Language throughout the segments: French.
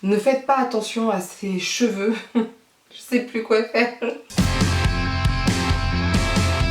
Ne faites pas attention à ces cheveux. Je sais plus quoi faire.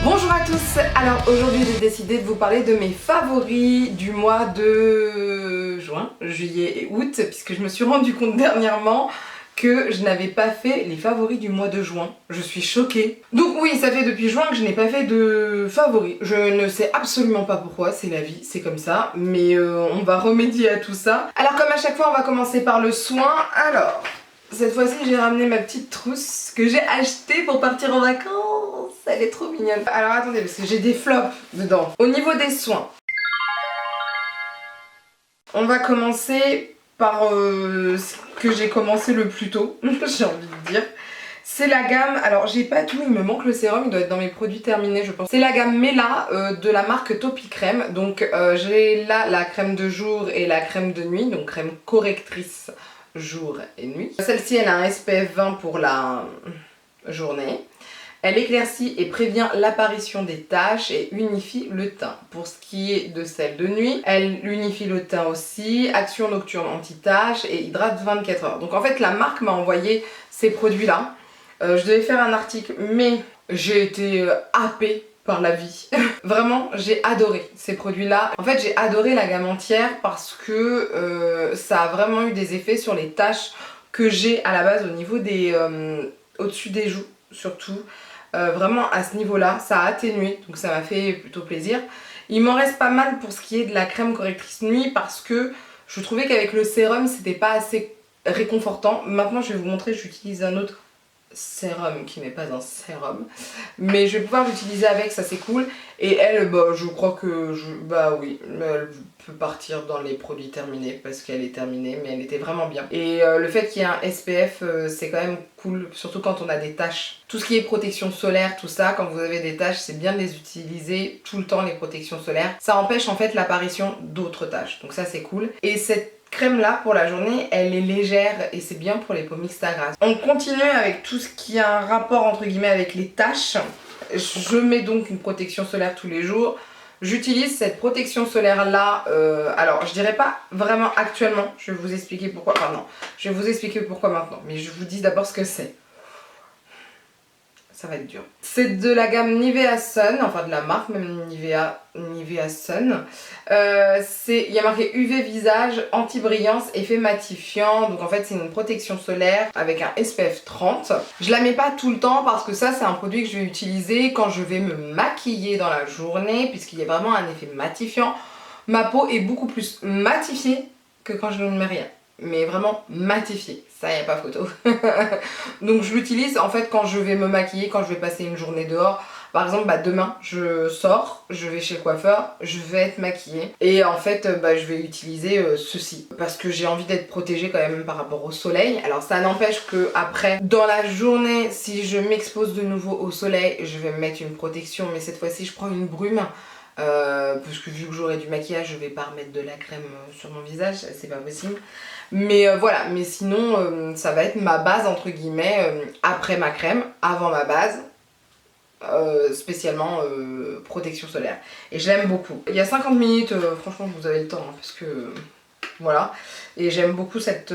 Bonjour à tous. Alors aujourd'hui j'ai décidé de vous parler de mes favoris du mois de juin, juillet et août, puisque je me suis rendu compte dernièrement que je n'avais pas fait les favoris du mois de juin. Je suis choquée. Donc oui, ça fait depuis juin que je n'ai pas fait de favoris. Je ne sais absolument pas pourquoi, c'est la vie, c'est comme ça. Mais on va remédier à tout ça. Alors comme à chaque fois, on va commencer par le soin. Alors, cette fois-ci, j'ai ramené ma petite trousse que j'ai achetée pour partir en vacances. Elle est trop mignonne. Alors attendez, parce que j'ai des flops dedans. Au niveau des soins, on va commencer par ce que j'ai commencé le plus tôt, j'ai envie de dire. C'est la gamme, alors j'ai pas tout, il me manque le sérum, il doit être dans mes produits terminés je pense. C'est la gamme Mela de la marque Topicrème. Donc j'ai là la crème de jour et la crème de nuit, donc crème correctrice jour et nuit. Celle-ci elle a un SPF 20 pour la journée. Elle éclaircit et prévient l'apparition des taches et unifie le teint. Pour ce qui est de celle de nuit, elle unifie le teint aussi, action nocturne anti-taches et hydrate 24 heures. Donc en fait la marque m'a envoyé ces produits là. Je devais faire un article mais j'ai été happée par la vie. Vraiment j'ai adoré ces produits là. En fait j'ai adoré la gamme entière parce que ça a vraiment eu des effets sur les taches que j'ai à la base au niveau des... au-dessus des joues surtout. Vraiment à ce niveau là ça a atténué, donc ça m'a fait plutôt plaisir. Il m'en reste pas mal pour ce qui est de la crème correctrice nuit parce que je trouvais qu'avec le sérum c'était pas assez réconfortant. Maintenant je vais vous montrer, j'utilise un autre sérum qui n'est pas un sérum, mais je vais pouvoir l'utiliser avec, ça c'est cool. Et elle, bah je crois que bah oui, elle peut partir dans les produits terminés parce qu'elle est terminée, mais elle était vraiment bien. Et le fait qu'il y ait un SPF c'est quand même cool, surtout quand on a des taches. Tout ce qui est protection solaire, tout ça, quand vous avez des taches, c'est bien de les utiliser tout le temps, les protections solaires. Ça empêche en fait l'apparition d'autres taches, donc ça c'est cool. Et cette crème là pour la journée elle est légère et c'est bien pour les peaux mixtes à grasse. On continue avec tout ce qui a un rapport entre guillemets avec les taches. Je mets donc une protection solaire tous les jours. J'utilise cette protection solaire là, alors je dirais pas vraiment actuellement, je vais vous expliquer pourquoi, enfin non, je vais vous expliquer pourquoi maintenant, mais je vous dis d'abord ce que c'est. Ça va être dur. C'est de la gamme Nivea Sun, enfin de la marque même Nivea Sun. Il y a marqué UV visage, anti-brillance, effet matifiant. Donc en fait c'est une protection solaire avec un SPF 30. Je la mets pas tout le temps parce que ça c'est un produit que je vais utiliser quand je vais me maquiller dans la journée, puisqu'il y a vraiment un effet matifiant. Ma peau est beaucoup plus matifiée que quand je ne mets rien. Mais vraiment matifié, ça y a pas photo. Donc je l'utilise en fait quand je vais me maquiller, quand je vais passer une journée dehors. Par exemple demain je sors, je vais chez le coiffeur, je vais être maquillée et en fait je vais utiliser ceci parce que j'ai envie d'être protégée quand même par rapport au soleil. Alors ça n'empêche que après dans la journée si je m'expose de nouveau au soleil je vais me mettre une protection, mais cette fois-ci je prends une brume. Parce que vu que j'aurai du maquillage je vais pas remettre de la crème sur mon visage, c'est pas possible. Mais voilà, mais sinon ça va être ma base entre guillemets, après ma crème, avant ma base, spécialement protection solaire. Et je l'aime beaucoup. Il y a 50 minutes, franchement vous avez le temps, hein, parce que voilà. Et j'aime beaucoup cette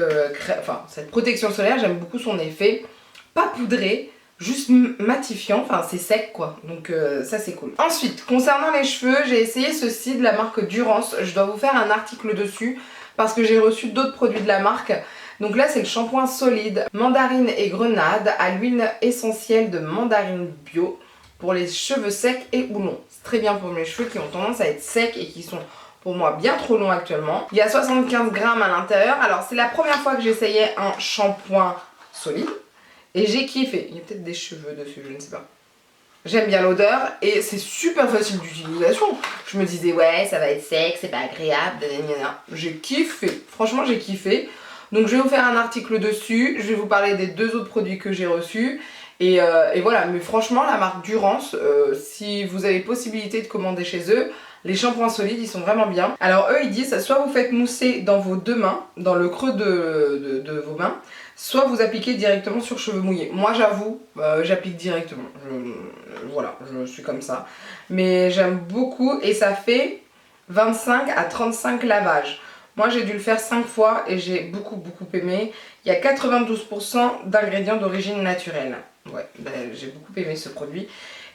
protection solaire, j'aime beaucoup son effet, pas poudré, juste matifiant, enfin c'est sec quoi, donc ça c'est cool. Ensuite, concernant les cheveux, j'ai essayé ceci de la marque Durance, je dois vous faire un article dessus parce que j'ai reçu d'autres produits de la marque. Donc là c'est le shampoing solide mandarine et grenade à l'huile essentielle de mandarine bio pour les cheveux secs et ou longs. C'est très bien pour mes cheveux qui ont tendance à être secs et qui sont pour moi bien trop longs actuellement. Il y a 75 grammes à l'intérieur, alors c'est la première fois que j'essayais un shampoing solide. Et j'ai kiffé. Il y a peut-être des cheveux dessus, je ne sais pas. J'aime bien l'odeur et c'est super facile d'utilisation. Je me disais ouais ça va être sec, c'est pas agréable, j'ai kiffé. Franchement j'ai kiffé. Donc je vais vous faire un article dessus. Je vais vous parler des deux autres produits que j'ai reçus. Et voilà, mais franchement la marque Durance, si vous avez possibilité de commander chez eux, les shampoings solides ils sont vraiment bien. Alors eux ils disent soit vous faites mousser dans vos deux mains, dans le creux de vos mains, soit vous appliquez directement sur cheveux mouillés. Moi j'avoue, j'applique directement. Voilà, je suis comme ça. Mais j'aime beaucoup et ça fait 25 à 35 lavages. Moi j'ai dû le faire 5 fois et j'ai beaucoup aimé. Il y a 92% d'ingrédients d'origine naturelle. Ouais, ben, j'ai beaucoup aimé ce produit.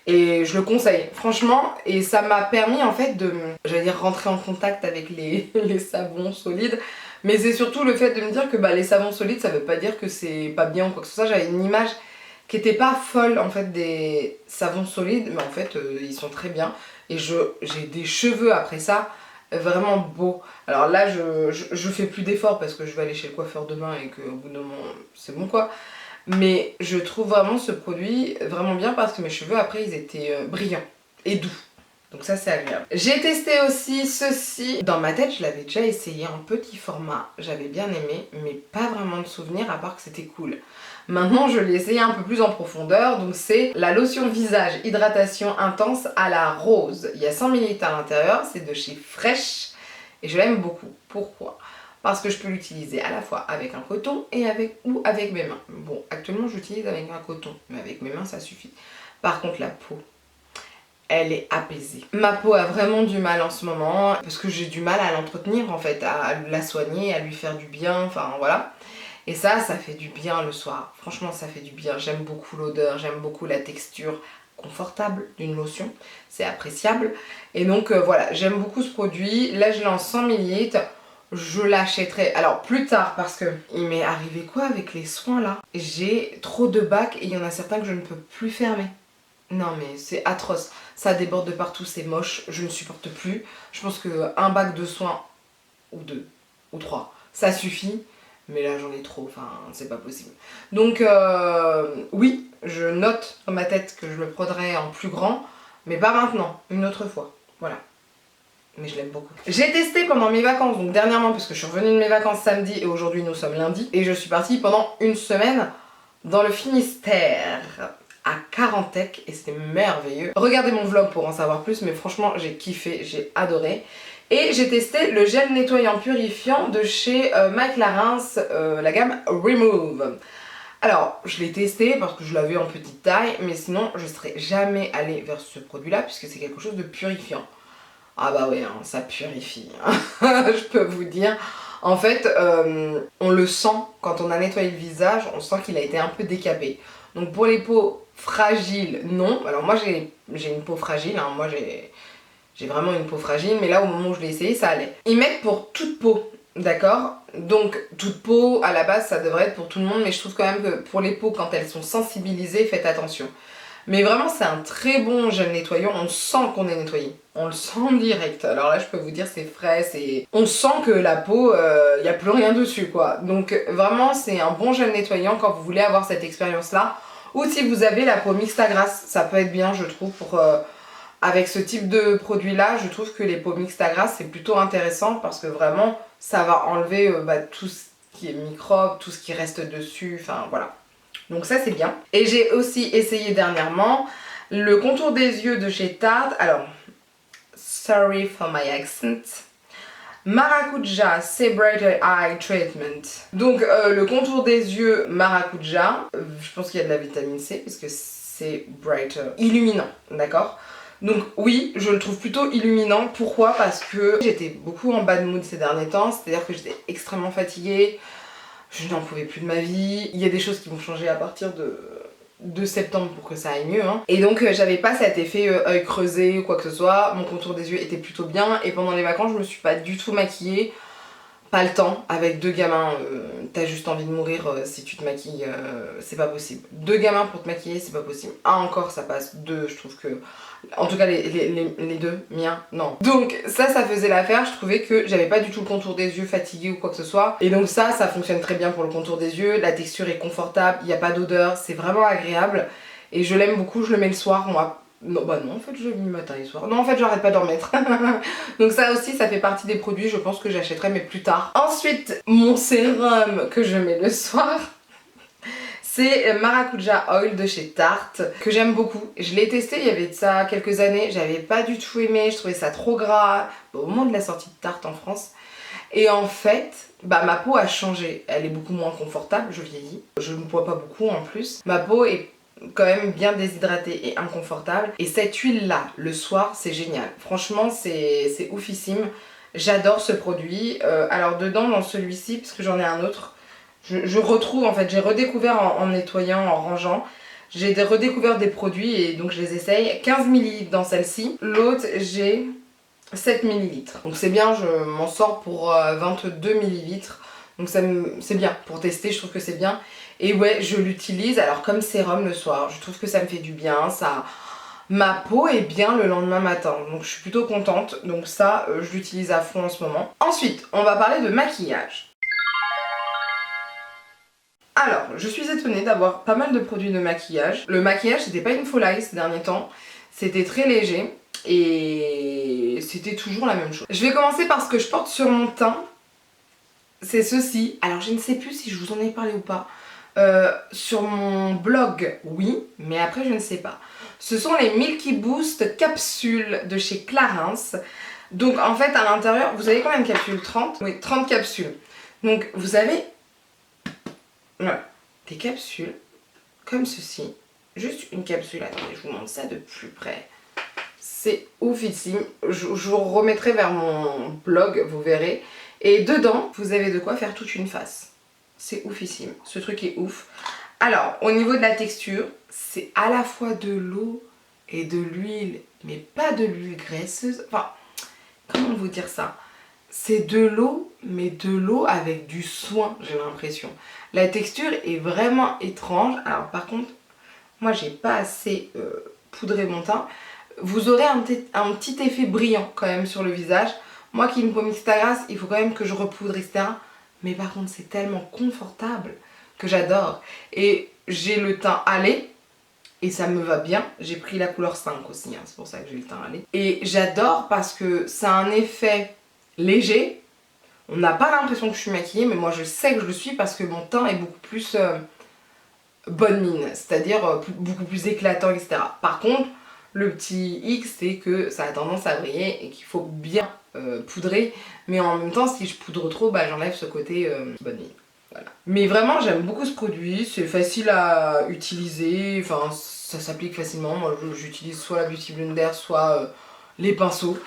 Et je le conseille, franchement, et ça m'a permis en fait de, j'allais dire, rentrer en contact avec les savons solides, mais c'est surtout le fait de me dire que bah, les savons solides, ça veut pas dire que c'est pas bien ou quoi que ce soit. J'avais une image qui était pas folle en fait des savons solides, mais en fait ils sont très bien, et j'ai des cheveux après ça vraiment beaux. Alors là je fais plus d'efforts parce que je vais aller chez le coiffeur demain et qu'au bout d'un moment c'est bon quoi. Mais je trouve vraiment ce produit vraiment bien parce que mes cheveux après ils étaient brillants et doux. Donc ça c'est agréable. J'ai testé aussi ceci. Dans ma tête je l'avais déjà essayé en petit format. J'avais bien aimé mais pas vraiment de souvenir à part que c'était cool. Maintenant je l'ai essayé un peu plus en profondeur. Donc c'est la lotion visage hydratation intense à la rose. Il y a 100 ml à l'intérieur. C'est de chez Fresh. Et je l'aime beaucoup. Pourquoi ? Parce que je peux l'utiliser à la fois avec un coton et avec mes mains. Bon, actuellement j'utilise avec un coton, mais avec mes mains ça suffit. Par contre la peau, elle est apaisée. Ma peau a vraiment du mal en ce moment, parce que j'ai du mal à l'entretenir en fait, à la soigner, à lui faire du bien, enfin voilà. Et ça fait du bien le soir. Franchement ça fait du bien, j'aime beaucoup l'odeur, j'aime beaucoup la texture confortable d'une lotion, c'est appréciable. Et donc voilà, j'aime beaucoup ce produit. Là je l'ai en 100 ml. Je l'achèterai alors plus tard parce que il m'est arrivé quoi avec les soins là? J'ai trop de bacs et il y en a certains que je ne peux plus fermer. Non mais c'est atroce, ça déborde de partout, c'est moche, je ne supporte plus. Je pense que un bac de soins ou deux ou trois, ça suffit. Mais là j'en ai trop, enfin c'est pas possible. Donc oui, je note dans ma tête que je le prendrai en plus grand, mais pas maintenant, une autre fois. Voilà. Mais je l'aime beaucoup. J'ai testé pendant mes vacances, donc dernièrement parce que je suis revenue de mes vacances samedi et aujourd'hui nous sommes lundi. Et je suis partie pendant une semaine dans le Finistère, à Carantec, et c'était merveilleux. Regardez mon vlog pour en savoir plus, mais franchement j'ai kiffé, j'ai adoré. Et j'ai testé le gel nettoyant purifiant de chez Mike Larins, la gamme Remove. Alors, je l'ai testé parce que je l'avais en petite taille, mais sinon je ne serais jamais allée vers ce produit-là puisque c'est quelque chose de purifiant. Ah bah ouais, hein, ça purifie, je peux vous dire. En fait, on le sent quand on a nettoyé le visage, on sent qu'il a été un peu décapé. Donc pour les peaux fragiles, non. Alors moi j'ai une peau fragile, hein. Moi j'ai vraiment une peau fragile, mais là au moment où je l'ai essayé, ça allait. Ils mettent pour toute peau, d'accord? Donc toute peau, à la base, ça devrait être pour tout le monde, mais je trouve quand même que pour les peaux, quand elles sont sensibilisées, faites attention. Mais vraiment c'est un très bon gel nettoyant, on sent qu'on est nettoyé. On le sent direct. Alors là je peux vous dire c'est frais, on sent que la peau, il n'y a plus rien dessus quoi. Donc vraiment c'est un bon gel nettoyant quand vous voulez avoir cette expérience là. Ou si vous avez la peau mixte à grasse, ça peut être bien je trouve pour... avec ce type de produit là, je trouve que les peaux mixtes à grasse c'est plutôt intéressant parce que vraiment ça va enlever tout ce qui est microbes, tout ce qui reste dessus, enfin voilà. Donc ça c'est bien. Et j'ai aussi essayé dernièrement le contour des yeux de chez Tarte. Alors, sorry for my accent. Maracuja C'est Brighter Eye Treatment. Donc le contour des yeux Maracuja, je pense qu'il y a de la vitamine C parce que c'est brighter, illuminant, d'accord? Donc oui, je le trouve plutôt illuminant. Pourquoi? Parce que j'étais beaucoup en bad mood ces derniers temps, c'est-à-dire que j'étais extrêmement fatiguée. Je n'en pouvais plus de ma vie. Il y a des choses qui vont changer à partir de septembre pour que ça aille mieux. Hein. Et donc j'avais pas cet effet œil creusé ou quoi que ce soit. Mon contour des yeux était plutôt bien. Et pendant les vacances, je me suis pas du tout maquillée. Pas le temps. Avec deux gamins, t'as juste envie de mourir si tu te maquilles. C'est pas possible. Deux gamins pour te maquiller, c'est pas possible. Un encore, ça passe. Deux, je trouve que... En tout cas les deux, miens, non. Donc ça faisait l'affaire, je trouvais que j'avais pas du tout le contour des yeux fatigué ou quoi que ce soit. Et donc ça fonctionne très bien pour le contour des yeux, la texture est confortable, il n'y a pas d'odeur, c'est vraiment agréable. Et je l'aime beaucoup, je le mets le soir, moi. Non, bah non, en fait je le mets le matin et le soir. Non, en fait j'arrête pas d'en mettre. Donc ça aussi, ça fait partie des produits, je pense que j'achèterai mais plus tard. Ensuite, mon sérum que je mets le soir. C'est Maracuja Oil de chez Tarte, que j'aime beaucoup. Je l'ai testé il y avait de ça quelques années, j'avais pas du tout aimé, je trouvais ça trop gras, au moment de la sortie de Tarte en France. Et en fait, bah ma peau a changé, elle est beaucoup moins confortable, je vieillis. Je ne bois pas beaucoup en plus. Ma peau est quand même bien déshydratée et inconfortable. Et cette huile là, le soir, c'est génial. Franchement, c'est oufissime. J'adore ce produit. Alors dedans, dans celui-ci, parce que j'en ai un autre, je retrouve, en fait, j'ai redécouvert en nettoyant, en rangeant, j'ai redécouvert des produits et donc je les essaye. 15 ml dans celle-ci. L'autre, j'ai 7 ml. Donc c'est bien, je m'en sors pour 22 ml. Donc c'est bien, pour tester, je trouve que c'est bien. Et ouais, je l'utilise, alors comme sérum le soir, je trouve que ça me fait du bien, ça... Ma peau est bien le lendemain matin, donc je suis plutôt contente. Donc ça, je l'utilise à fond en ce moment. Ensuite, on va parler de maquillage. Alors, je suis étonnée d'avoir pas mal de produits de maquillage. Le maquillage, c'était pas une folie ces derniers temps. C'était très léger et c'était toujours la même chose. Je vais commencer par ce que je porte sur mon teint. C'est ceci. Alors, je ne sais plus si je vous en ai parlé ou pas. Sur mon blog, oui, mais après, je ne sais pas. Ce sont les Milky Boost capsules de chez Clarins. Donc, en fait, à l'intérieur, vous avez combien de capsules? 30? Oui, 30 capsules. Donc, vous avez... Voilà, des capsules comme ceci. Juste une capsule, attendez, je vous montre ça de plus près. C'est oufissime. Je vous remettrai vers mon blog, vous verrez. Et dedans, vous avez de quoi faire toute une face. C'est oufissime. Ce truc est ouf. Alors, au niveau de la texture, c'est à la fois de l'eau et de l'huile, mais pas de l'huile graisseuse. Enfin, comment vous dire ça? C'est de l'eau, mais de l'eau avec du soin, j'ai l'impression. La texture est vraiment étrange. Alors par contre, moi j'ai pas assez poudré mon teint. Vous aurez un petit effet brillant quand même sur le visage. Moi qui me peau mixte à grasse, il faut quand même que je repoudre, etc. Mais par contre c'est tellement confortable que j'adore. Et j'ai le teint allé. Et ça me va bien. J'ai pris la couleur 5 aussi, hein, c'est pour ça que j'ai le teint allé. Et j'adore parce que ça a un effet léger. On n'a pas l'impression que je suis maquillée, mais moi je sais que je le suis parce que mon teint est beaucoup plus bonne mine, c'est-à-dire beaucoup plus éclatant, etc. Par contre, le petit X, c'est que ça a tendance à briller et qu'il faut bien poudrer, mais en même temps, si je poudre trop, bah, j'enlève ce côté bonne mine. Voilà. Mais vraiment, j'aime beaucoup ce produit, c'est facile à utiliser, enfin, ça s'applique facilement. Moi, j'utilise soit la Beauty Blender, soit les pinceaux.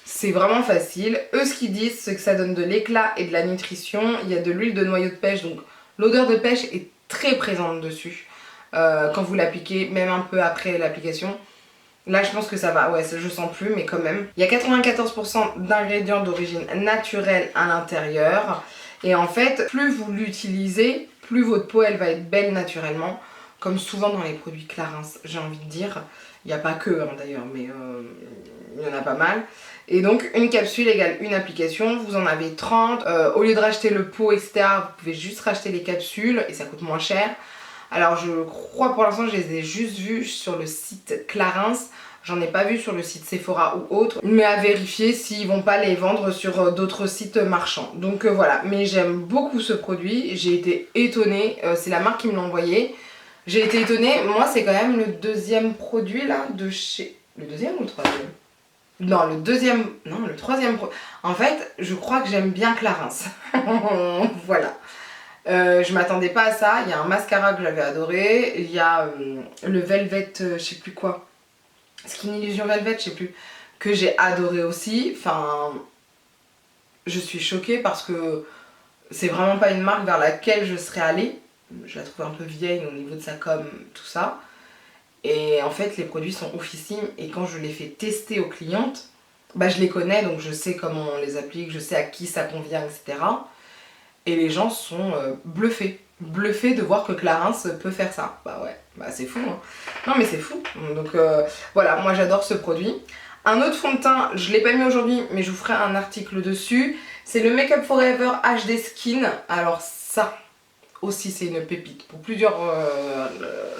C'est vraiment facile. Eux, ce qu'ils disent, c'est que ça donne de l'éclat et de la nutrition. Il y a de l'huile de noyau de pêche, donc l'odeur de pêche est très présente dessus. Quand vous l'appliquez, même un peu après l'application. Là, je pense que ça va. Ouais, je sens plus, mais quand même. Il y a 94% d'ingrédients d'origine naturelle à l'intérieur. Et en fait, plus vous l'utilisez, plus votre peau, elle va être belle naturellement. Comme souvent dans les produits Clarins, j'ai envie de dire. Il n'y a pas que, hein, d'ailleurs, mais il y en a pas mal. Et donc, une capsule égale une application. Vous en avez 30. Au lieu de racheter le pot, etc., vous pouvez juste racheter les capsules et ça coûte moins cher. Alors, je crois pour l'instant, je les ai juste vues sur le site Clarins. J'en ai pas vu sur le site Sephora ou autre, mais à vérifier s'ils vont pas les vendre sur d'autres sites marchands. Donc voilà, mais j'aime beaucoup ce produit, j'ai été étonnée, c'est la marque qui me l'a envoyé. J'ai été étonnée, moi c'est quand même le deuxième produit là de chez... Le deuxième ou le troisième? Non, le deuxième... Non, le troisième produit. En fait, je crois que j'aime bien Clarins. Voilà. Je m'attendais pas à ça, il y a un mascara que j'avais adoré, il y a le Velvet, je sais plus quoi. Skin Illusion Velvet, je sais plus, que j'ai adoré aussi. Enfin, je suis choquée parce que c'est vraiment pas une marque vers laquelle je serais allée. Je la trouve un peu vieille au niveau de sa com, tout ça. Et en fait, les produits sont oufissimes et quand je les fais tester aux clientes, bah je les connais donc je sais comment on les applique, je sais à qui ça convient, etc. Et les gens sont bluffés. Bluffés de voir que Clarins peut faire ça. Bah ouais, bah c'est fou hein. Non mais c'est fou. Donc voilà, moi j'adore ce produit. Un autre fond de teint, je l'ai pas mis aujourd'hui mais je vous ferai un article dessus. C'est le Make Up Forever HD Skin. Alors ça aussi c'est une pépite pour plusieurs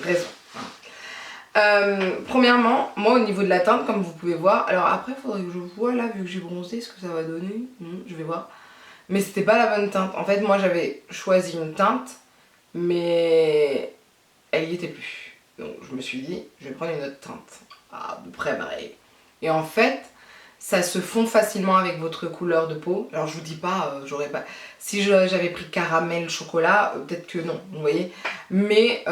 raisons. Premièrement, moi au niveau de la teinte comme vous pouvez voir, alors après il faudrait que je vois là vu que j'ai bronzé ce que ça va donner. Je vais voir. Mais c'était pas la bonne teinte. En fait, moi j'avais choisi une teinte, mais elle y était plus. Donc je me suis dit, je vais prendre une autre teinte. À peu près pareil. Et en fait, ça se fond facilement avec votre couleur de peau. Alors je vous dis pas, j'aurais pas... Si j'avais pris caramel chocolat, peut-être que non, vous voyez. Mais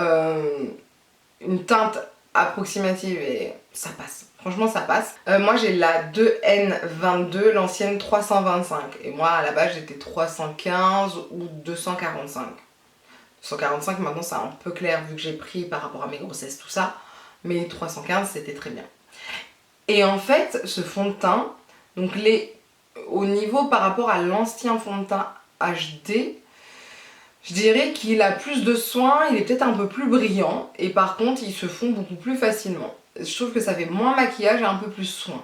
une teinte approximative et ça passe. Franchement ça passe. Moi j'ai la 2N22, l'ancienne 325. Et moi à la base j'étais 315 ou 245. 245 maintenant c'est un peu clair vu que j'ai pris par rapport à mes grossesses tout ça. Mais 315 c'était très bien. Et en fait ce fond de teint, donc au niveau par rapport à l'ancien fond de teint HD, je dirais qu'il a plus de soin, il est peut-être un peu plus brillant et par contre il se fond beaucoup plus facilement. Je trouve que ça fait moins maquillage et un peu plus soin.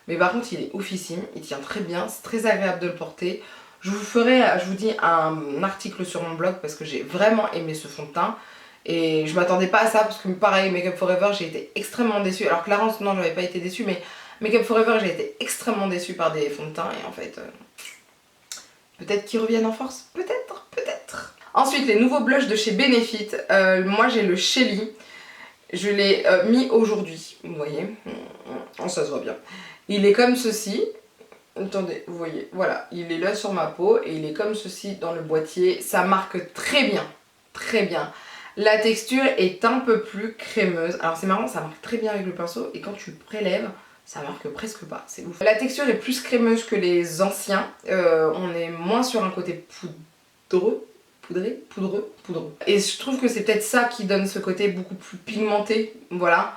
Mais par contre il est oufissime, il tient très bien, c'est très agréable de le porter. Je vous dis un article sur mon blog parce que j'ai vraiment aimé ce fond de teint. Et je m'attendais pas à ça parce que pareil, Make Up For Ever j'ai été extrêmement déçue. Alors Clarins non j'avais pas été déçue mais Make Up For Ever j'ai été extrêmement déçue par des fonds de teint et en fait peut-être qu'ils reviennent en force, peut-être, peut-être. Ensuite les nouveaux blushs de chez Benefit, moi j'ai le Shelly, je l'ai mis aujourd'hui, vous voyez, ça se voit bien. Il est comme ceci, attendez, vous voyez, voilà, il est là sur ma peau et il est comme ceci dans le boîtier, ça marque très bien, très bien. La texture est un peu plus crémeuse. Alors c'est marrant, ça marque très bien avec le pinceau et quand tu le prélèves, ça marque presque pas, c'est ouf. La texture est plus crémeuse que les anciens. On est moins sur un côté poudreux. Poudreux. Et je trouve que c'est peut-être ça qui donne ce côté beaucoup plus pigmenté. Voilà.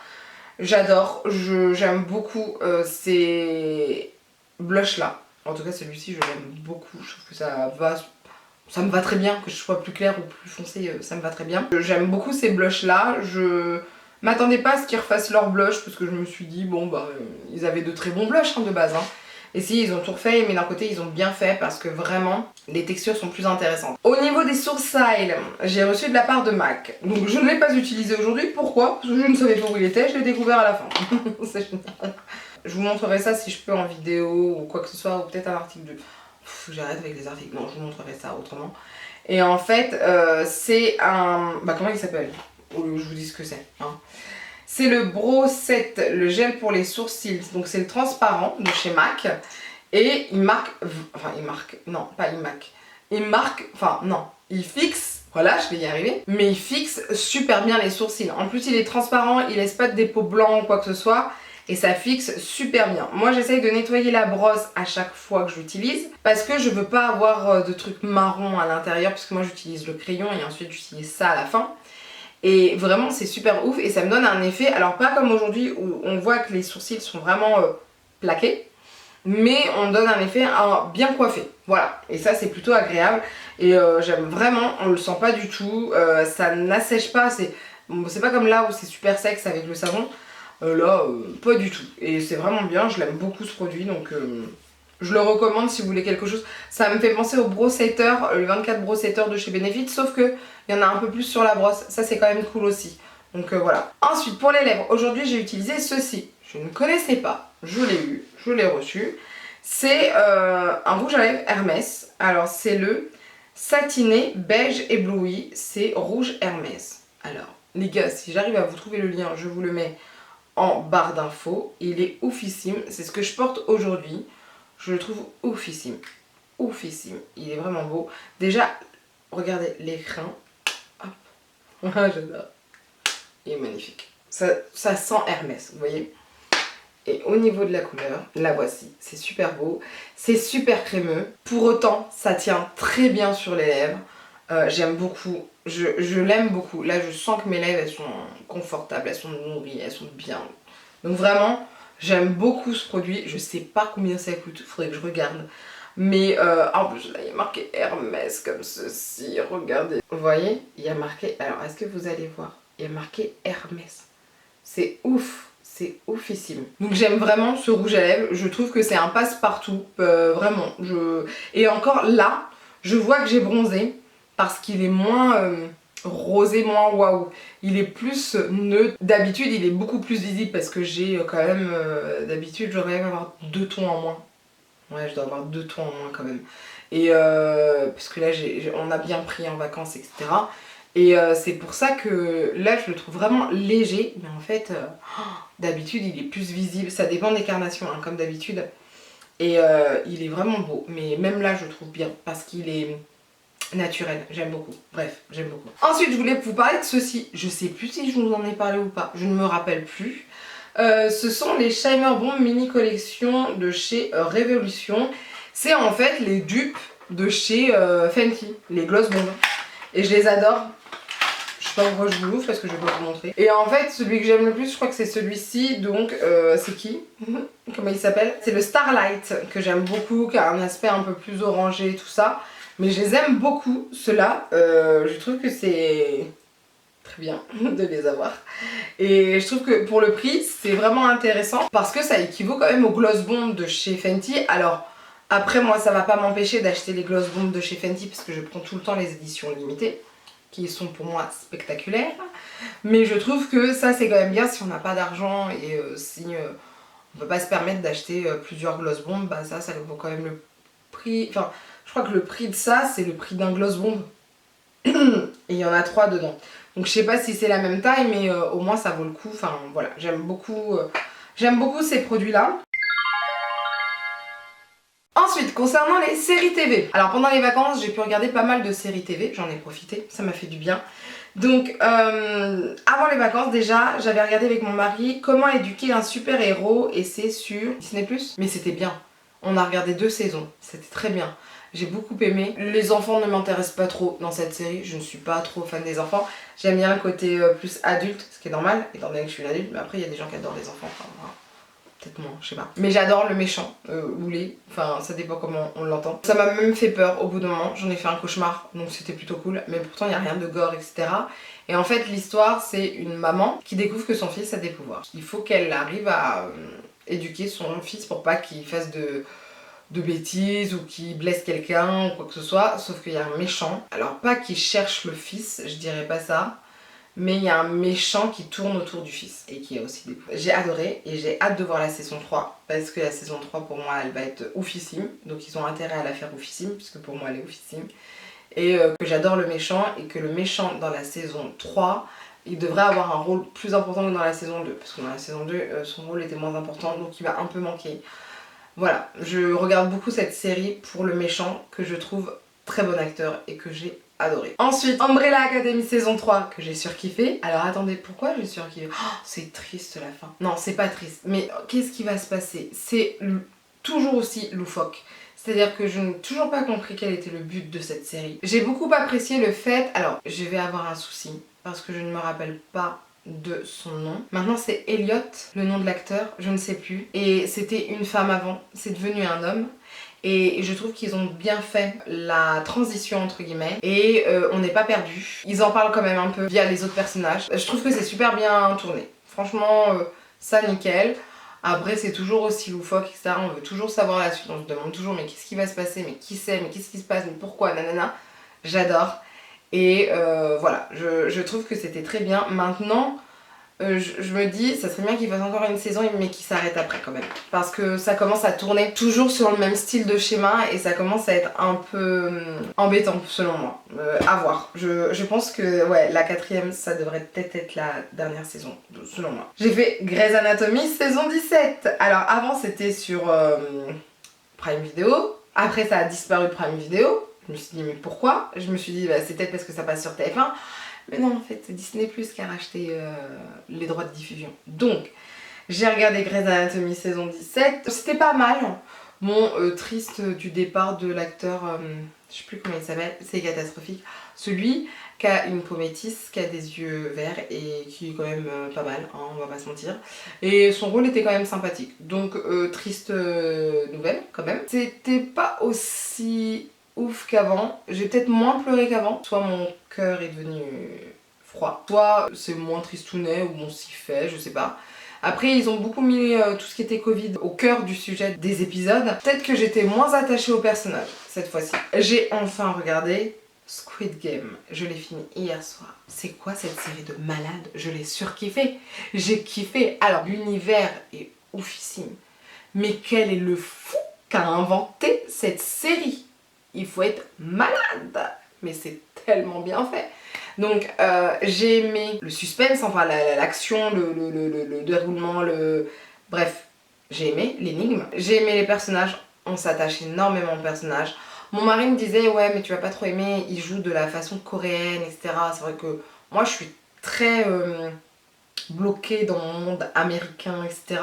J'adore, j'aime beaucoup ces blushs là. En tout cas celui-ci je l'aime beaucoup. Je trouve que ça me va très bien, que je sois plus claire ou plus foncée, ça me va très bien. J'aime beaucoup ces blushs là, je m'attendais pas à ce qu'ils refassent leur blush parce que je me suis dit bon bah ils avaient de très bons blushs hein, de base. Hein. Et si ils ont tout refait, mais d'un côté ils ont bien fait parce que vraiment les textures sont plus intéressantes. Au niveau des sourcils, j'ai reçu de la part de MAC. Donc je ne l'ai pas utilisé aujourd'hui, pourquoi? Parce que je ne savais pas où il était, je l'ai découvert à la fin. C'est génial. Je vous montrerai ça si je peux en vidéo ou quoi que ce soit, ou peut-être un article de... J'arrête avec les articles, non je vous montrerai ça autrement. Et en fait c'est un... Bah comment il s'appelle? Je vous dis ce que c'est. Hein. C'est le Brow Set, le gel pour les sourcils. Donc c'est le transparent de chez MAC. Et il marque... Enfin il marque... Non pas il marque. Il marque... Enfin non. Il fixe... Voilà je vais y arriver. Mais il fixe super bien les sourcils. En plus il est transparent, il laisse pas de dépôt blanc ou quoi que ce soit. Et ça fixe super bien. Moi j'essaye de nettoyer la brosse à chaque fois que j'utilise parce que je veux pas avoir de trucs marrons à l'intérieur parce que moi j'utilise le crayon et ensuite j'utilise ça à la fin. Et vraiment c'est super ouf et ça me donne un effet, alors pas comme aujourd'hui où on voit que les sourcils sont vraiment plaqués, mais on donne un effet bien coiffé. Voilà, et ça c'est plutôt agréable et j'aime vraiment, on le sent pas du tout, ça n'assèche pas, c'est pas comme là où c'est super sexe avec le savon. Là, pas du tout. Et c'est vraiment bien, je l'aime beaucoup ce produit, donc je le recommande si vous voulez quelque chose. Ça me fait penser au Brow Setter, le 24 Brow Setter de chez Benefit, sauf que il y en a un peu plus sur la brosse. Ça c'est quand même cool aussi. Donc voilà. Ensuite, pour les lèvres, aujourd'hui j'ai utilisé ceci. Je ne connaissais pas, je l'ai eu, je l'ai reçu. C'est un rouge à lèvres Hermès. Alors c'est le satiné beige ébloui, c'est rouge Hermès. Alors les gars, si j'arrive à vous trouver le lien, je vous le mets en barre d'infos. Il est oufissime, c'est ce que je porte aujourd'hui. Je le trouve oufissime, oufissime. Il est vraiment beau. Déjà, regardez l'écrin. Hop, j'adore. Il est magnifique. Ça sent Hermès, vous voyez. Et au niveau de la couleur, la voici. C'est super beau, c'est super crémeux. Pour autant, ça tient très bien sur les lèvres. J'aime beaucoup, je l'aime beaucoup. Là je sens que mes lèvres elles sont confortables, elles sont nourries, elles sont bien. Donc vraiment j'aime beaucoup ce produit. Je sais pas combien ça coûte, faudrait que je regarde. Mais en plus là il y a marqué Hermès comme ceci, regardez. Vous voyez, il y a marqué, alors est-ce que vous allez voir? Il y a marqué Hermès. C'est ouf, c'est oufissime. Donc j'aime vraiment ce rouge à lèvres, je trouve que c'est un passe-partout, vraiment. Et encore là, je vois que j'ai bronzé. Parce qu'il est moins rosé, moins waouh. Il est plus neutre. D'habitude, il est beaucoup plus visible parce que j'ai quand même... D'habitude, j'aurais avoir 2 tons en moins. Ouais, je dois avoir 2 tons en moins quand même. Et parce que là, on a bien pris en vacances, etc. Et c'est pour ça que là, je le trouve vraiment léger. Mais en fait, d'habitude, il est plus visible. Ça dépend des carnations, hein, comme d'habitude. Et il est vraiment beau. Mais même là, je le trouve bien parce qu'il est... naturel, j'aime beaucoup, bref, j'aime beaucoup. Ensuite je voulais vous parler de ceci, je sais plus si je vous en ai parlé ou pas, je ne me rappelle plus. Ce sont les Shimer Bomb mini collection de chez Révolution. C'est en fait les dupes de chez Fenty, les Gloss Bomb. Et je les adore. Je sais pas pourquoi je vous l'ouvre parce que je vais pas vous montrer. Et en fait, celui que j'aime le plus, je crois que c'est celui-ci. Donc, c'est qui? Comment il s'appelle? C'est le Starlight que j'aime beaucoup, qui a un aspect un peu plus orangé, tout ça. Mais je les aime beaucoup, ceux-là. Je trouve que c'est très bien de les avoir. Et je trouve que pour le prix, c'est vraiment intéressant parce que ça équivaut quand même aux Gloss Bomb de chez Fenty. Alors, après, moi, ça va pas m'empêcher d'acheter les Gloss Bomb de chez Fenty parce que je prends tout le temps les éditions limitées, qui sont pour moi spectaculaires. Mais je trouve que ça, c'est quand même bien si on n'a pas d'argent et si on peut pas se permettre d'acheter plusieurs Gloss Bomb, bah ça vaut quand même le prix. Enfin, je crois que le prix de ça, c'est le prix d'un Gloss Bomb. Et il y en a 3 dedans. Donc je sais pas si c'est la même taille, mais au moins ça vaut le coup. Enfin voilà, j'aime beaucoup ces produits-là. Ensuite, concernant les séries TV. Alors pendant les vacances, j'ai pu regarder pas mal de séries TV, j'en ai profité, ça m'a fait du bien. Donc avant les vacances déjà, j'avais regardé avec mon mari Comment éduquer un super-héros et c'est sur Disney+. Mais c'était bien. On a regardé 2 saisons, c'était très bien. J'ai beaucoup aimé. Les enfants ne m'intéressent pas trop dans cette série, je ne suis pas trop fan des enfants. J'aime bien le côté plus adulte, ce qui est normal, étant donné que je suis une adulte, mais après il y a des gens qui adorent les enfants. Enfin, moi, peut-être moins, je sais pas. Mais j'adore le méchant, ou les, enfin ça dépend comment on l'entend. Ça m'a même fait peur au bout d'un moment, j'en ai fait un cauchemar, donc c'était plutôt cool. Mais pourtant il n'y a rien de gore, etc. Et en fait l'histoire c'est une maman qui découvre que son fils a des pouvoirs. Il faut qu'elle arrive à éduquer son fils pour pas qu'il fasse de bêtises ou qui blesse quelqu'un ou quoi que ce soit, sauf qu'il y a un méchant. Alors pas qu'il cherche le fils, je dirais pas ça, mais il y a un méchant qui tourne autour du fils et qui a aussi des pouvoirs. J'ai adoré et j'ai hâte de voir la saison 3 parce que la saison 3 pour moi elle va être oufissime, donc ils ont intérêt à la faire oufissime puisque pour moi elle est oufissime. Et que j'adore le méchant et que le méchant dans la saison 3 il devrait avoir un rôle plus important que dans la saison 2 parce que dans la saison 2 son rôle était moins important donc il va un peu manquer. Voilà, je regarde beaucoup cette série pour le méchant que je trouve très bon acteur et que j'ai adoré. Ensuite, Umbrella Academy saison 3 que j'ai surkiffé. Alors attendez, pourquoi j'ai surkiffé? Oh, c'est triste la fin. Non, c'est pas triste, mais qu'est-ce qui va se passer? C'est toujours aussi loufoque. C'est-à-dire que je n'ai toujours pas compris quel était le but de cette série. J'ai beaucoup apprécié le fait... Alors, je vais avoir un souci parce que je ne me rappelle pas de son nom. Maintenant c'est Elliot, le nom de l'acteur, je ne sais plus. Et c'était une femme avant, c'est devenu un homme. Et je trouve qu'ils ont bien fait la transition entre guillemets. Et on n'est pas perdu. Ils en parlent quand même un peu via les autres personnages. Je trouve que c'est super bien tourné. Franchement, ça nickel. Après c'est toujours aussi loufoque, etc. On veut toujours savoir la suite. On se demande toujours mais qu'est-ce qui va se passer, mais qui c'est, mais qu'est-ce qui se passe, mais pourquoi, nanana. J'adore. Et voilà, je trouve que c'était très bien. Maintenant, je me dis, ça serait bien qu'il fasse encore une saison, mais qu'il s'arrête après quand même. Parce que ça commence à tourner toujours sur le même style de schéma et ça commence à être un peu embêtant selon moi. À voir. Je pense que ouais, la 4ème, ça devrait peut-être être la dernière saison, selon moi. J'ai fait Grey's Anatomy saison 17. Alors avant, c'était sur Prime Video. Après, ça a disparu de Prime Video. Je me suis dit mais pourquoi? Je me suis dit bah, c'est peut-être parce que ça passe sur TF1. Mais non en fait c'est Disney Plus qui a racheté les droits de diffusion. Donc j'ai regardé Grey's Anatomy saison 17. C'était pas mal. Bon triste du départ de l'acteur, je sais plus comment il s'appelle, c'est catastrophique. Celui qui a une peau métisse, qui a des yeux verts et qui est quand même pas mal, hein, on va pas se mentir. Et son rôle était quand même sympathique. Donc triste nouvelle quand même. C'était pas aussi ouf qu'avant, j'ai peut-être moins pleuré qu'avant, soit mon cœur est devenu froid, soit c'est moins tristounet ou on s'y fait, je sais pas. Après ils ont beaucoup mis tout ce qui était Covid au cœur du sujet des épisodes. Peut-être que j'étais moins attachée au personnage cette fois-ci. J'ai enfin regardé Squid Game, je l'ai fini hier soir. C'est quoi cette série de malades? Je l'ai surkiffé, j'ai kiffé. Alors l'univers est oufissime, mais quel est le fou qui a inventé cette série? Il faut être malade, mais c'est tellement bien fait. Donc j'ai aimé le suspense, enfin l'action, le déroulement, bref, j'ai aimé l'énigme. J'ai aimé les personnages, on s'attache énormément aux personnages. Mon mari me disait ouais mais tu vas pas trop aimer, il joue de la façon coréenne, etc. C'est vrai que moi je suis très bloquée dans mon monde américain, etc.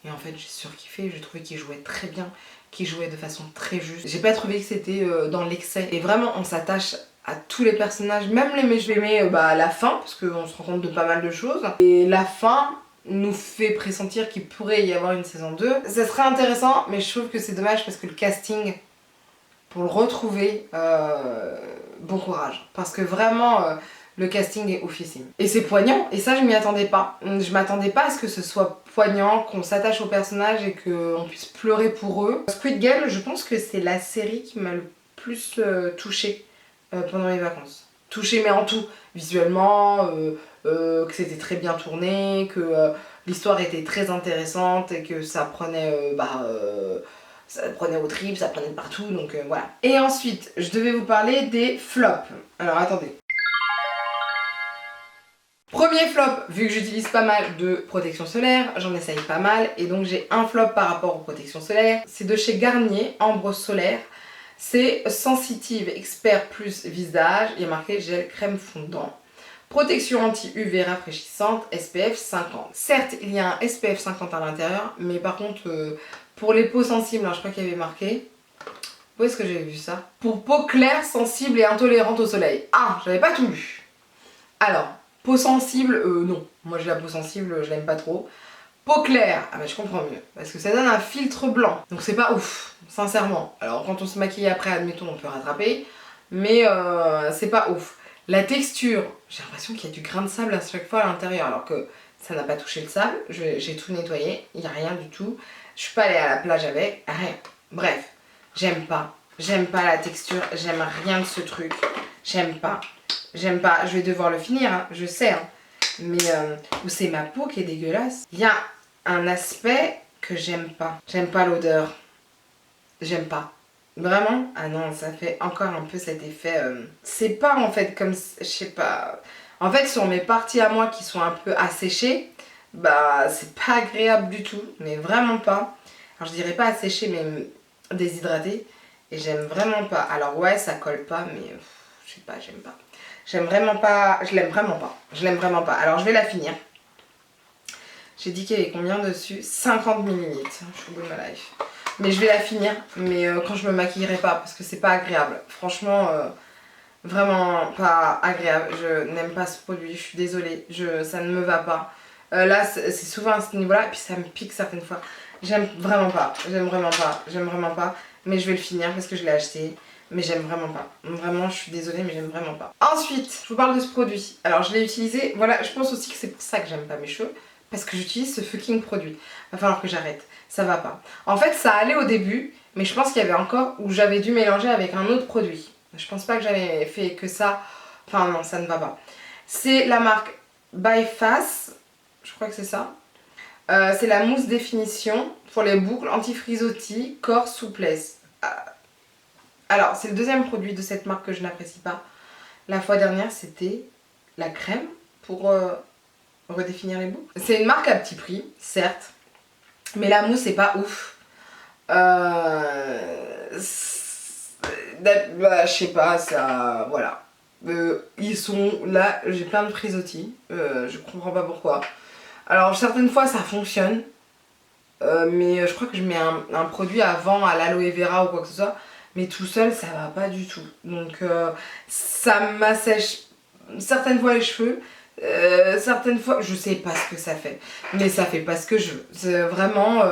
Et en fait j'ai surkiffé, j'ai trouvé qu'il jouait très bien, qu'il jouait de façon très juste. J'ai pas trouvé que c'était dans l'excès. Et vraiment on s'attache à tous les personnages, même les méchants. J'ai aimé la fin, parce qu'on se rend compte de pas mal de choses. Et la fin nous fait pressentir qu'il pourrait y avoir une saison 2. Ça serait intéressant, mais je trouve que c'est dommage parce que le casting, pour le retrouver, bon courage. Parce que vraiment, le casting est oufissime. Et c'est poignant, et ça je m'y attendais pas. Je m'attendais pas à ce que ce soit poignant, qu'on s'attache aux personnages et qu'on puisse pleurer pour eux. Squid Game, je pense que c'est la série qui m'a le plus touchée pendant les vacances. Touchée mais en tout, visuellement, que c'était très bien tourné, que l'histoire était très intéressante et que ça prenait ça prenait au trip, ça prenait de partout, donc voilà. Et ensuite, je devais vous parler des flops. Alors attendez. Premier flop, vu que j'utilise pas mal de protection solaire, j'en essaye pas mal, et donc j'ai un flop par rapport aux protections solaires. C'est de chez Garnier, Ambre Solaire. C'est Sensitive Expert Plus Visage, il y a marqué gel crème fondant. Protection anti-UV rafraîchissante, SPF 50. Certes, il y a un SPF 50 à l'intérieur, mais par contre, pour les peaux sensibles, je crois qu'il y avait marqué. Où est-ce que j'avais vu ça? Pour peau claire, sensible et intolérante au soleil. Ah, j'avais pas tout lu. Alors, peau sensible, non. Moi j'ai la peau sensible, je l'aime pas trop. Peau claire, ah bah je comprends mieux, parce que ça donne un filtre blanc, donc c'est pas ouf, sincèrement. Alors quand on se maquille après, admettons, on peut rattraper, mais c'est pas ouf. La texture, j'ai l'impression qu'il y a du grain de sable à chaque fois à l'intérieur, alors que ça n'a pas touché le sable, j'ai tout nettoyé, il n'y a rien du tout. Je suis pas allée à la plage avec, rien. Bref, j'aime pas la texture, j'aime rien de ce truc, j'aime pas, je vais devoir le finir, hein, je sais, hein. Mais c'est ma peau qui est dégueulasse. Il y a un aspect que j'aime pas. J'aime pas l'odeur. J'aime pas. Vraiment? Ah non, ça fait encore un peu cet effet... C'est pas en fait comme... Je sais pas... En fait, sur mes parties à moi qui sont un peu asséchées, bah c'est pas agréable du tout. Mais vraiment pas. Alors je dirais pas asséchée, mais déshydratée. Et j'aime vraiment pas. Alors ouais, ça colle pas, mais je sais pas, j'aime pas. J'aime vraiment pas, je l'aime vraiment pas. Je l'aime vraiment pas. Alors je vais la finir. J'ai dit qu'il y avait combien dessus? 50 ml. Je suis au bout de ma life. Mais je vais la finir. Mais quand je me maquillerai pas, parce que c'est pas agréable. Franchement, vraiment pas agréable. Je n'aime pas ce produit. Je suis désolée. Ça ne me va pas. Là, c'est souvent à ce niveau-là. Et puis ça me pique certaines fois. J'aime vraiment pas. J'aime vraiment pas. J'aime vraiment pas. Mais je vais le finir parce que je l'ai acheté. Mais j'aime vraiment pas. Vraiment, je suis désolée, mais j'aime vraiment pas. Ensuite, je vous parle de ce produit. Alors, je l'ai utilisé. Voilà, je pense aussi que c'est pour ça que j'aime pas mes cheveux. Parce que j'utilise ce fucking produit. Va falloir que j'arrête. Ça va pas. En fait, ça allait au début. Mais je pense qu'il y avait encore où j'avais dû mélanger avec un autre produit. Je pense pas que j'avais fait que ça. Enfin, non, ça ne va pas. C'est la marque By Face. Je crois que c'est ça. C'est la mousse définition pour les boucles anti-frisottis, corps, souplesse. Alors, c'est le deuxième produit de cette marque que je n'apprécie pas. La fois dernière, c'était la crème pour redéfinir les boucles. C'est une marque à petit prix, certes, mais la mousse, c'est pas ouf. Je sais pas, ça... Voilà. Ils sont là, j'ai plein de frisottis. Je comprends pas pourquoi. Alors, certaines fois, ça fonctionne. Mais je crois que je mets un produit avant à l'aloe vera ou quoi que ce soit. Mais tout seul, ça va pas du tout. Donc ça m'assèche certaines fois les cheveux. Certaines fois, je sais pas ce que ça fait. Mais ça fait pas ce que je veux. C'est vraiment...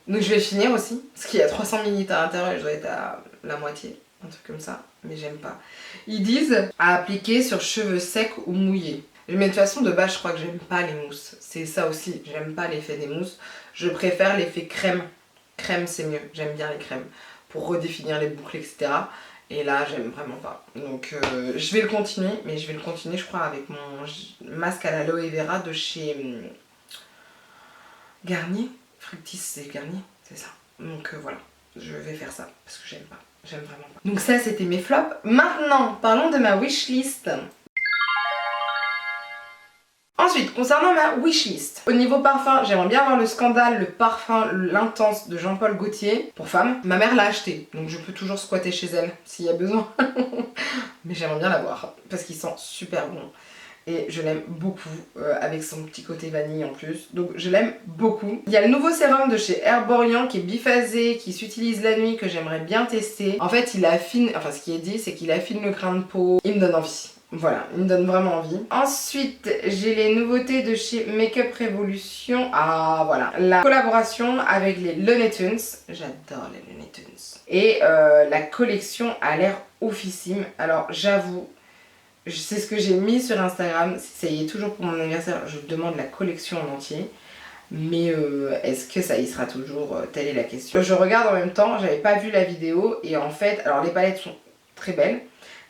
Donc je vais finir aussi. Parce qu'il y a 300 ml à l'intérieur et je dois être à la moitié. Un truc comme ça. Mais j'aime pas. Ils disent à appliquer sur cheveux secs ou mouillés. Mais de toute façon, de base, je crois que j'aime pas les mousses. C'est ça aussi. J'aime pas l'effet des mousses. Je préfère l'effet crème. Crème, c'est mieux. J'aime bien les crèmes. Pour redéfinir les boucles, etc. Et là, j'aime vraiment pas. Donc, je vais le continuer. Mais je vais le continuer, je crois, avec mon masque à l'aloe vera de chez Garnier. Fructis, c'est Garnier, c'est ça. Donc, voilà. Je vais faire ça. Parce que j'aime pas. J'aime vraiment pas. Donc ça, c'était mes flops. Maintenant, parlons de ma wishlist. Ensuite, concernant ma wishlist, au niveau parfum, j'aimerais bien avoir le Scandale, le parfum, l'intense de Jean-Paul Gaultier pour femme. Ma mère l'a acheté, donc je peux toujours squatter chez elle s'il y a besoin. Mais j'aimerais bien l'avoir parce qu'il sent super bon. et je l'aime beaucoup avec son petit côté vanille en plus, donc je l'aime beaucoup. Il y a le nouveau sérum de chez Herborian qui est biphasé, qui s'utilise la nuit, que j'aimerais bien tester. En fait il affine, enfin ce qui est dit c'est qu'il affine le grain de peau, il me donne envie. Voilà, il me donne vraiment envie. Ensuite, j'ai les nouveautés de chez Makeup Revolution. Ah voilà, la collaboration avec les Looney Tunes. J'adore les Looney Tunes. Et la collection a l'air oufissime. Alors j'avoue, c'est ce que j'ai mis sur Instagram. Ça y est, toujours pour mon anniversaire, je demande la collection en entier. Mais est-ce que ça y sera toujours? Telle est la question. Je regarde en même temps, j'avais pas vu la vidéo. Et en fait, alors les palettes sont très belles.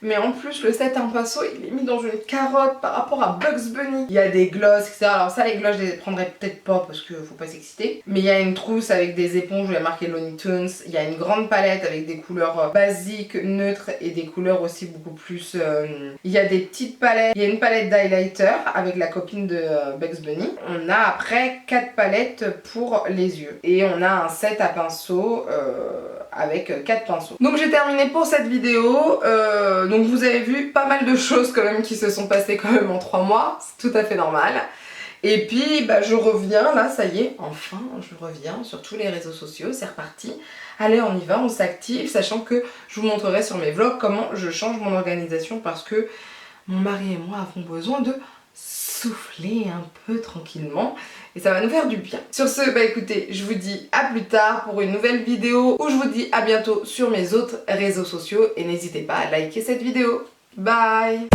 Mais en plus le set en pinceau il est mis dans une carotte par rapport à Bugs Bunny. Il y a des glosses etc. Alors ça les glosses je les prendrais peut-être pas parce que faut pas s'exciter. Mais il y a une trousse avec des éponges où il y a marqué Looney Tunes. Il y a une grande palette avec des couleurs basiques, neutres et des couleurs aussi beaucoup plus... Il y a des petites palettes. Il y a une palette d'highlighter avec la copine de Bugs Bunny. On a après 4 palettes pour les yeux. Et on a un set à pinceaux avec 4 pinceaux. Donc j'ai terminé pour cette vidéo. Donc vous avez vu pas mal de choses quand même qui se sont passées quand même en 3 mois, c'est tout à fait normal. Et puis bah, je reviens là, ça y est, enfin je reviens sur tous les réseaux sociaux, c'est reparti. Allez on y va, on s'active, sachant que je vous montrerai sur mes vlogs comment je change mon organisation parce que mon mari et moi avons besoin de souffler un peu tranquillement et ça va nous faire du bien. Sur ce, bah écoutez, je vous dis à plus tard pour une nouvelle vidéo ou je vous dis à bientôt sur mes autres réseaux sociaux et n'hésitez pas à liker cette vidéo. Bye!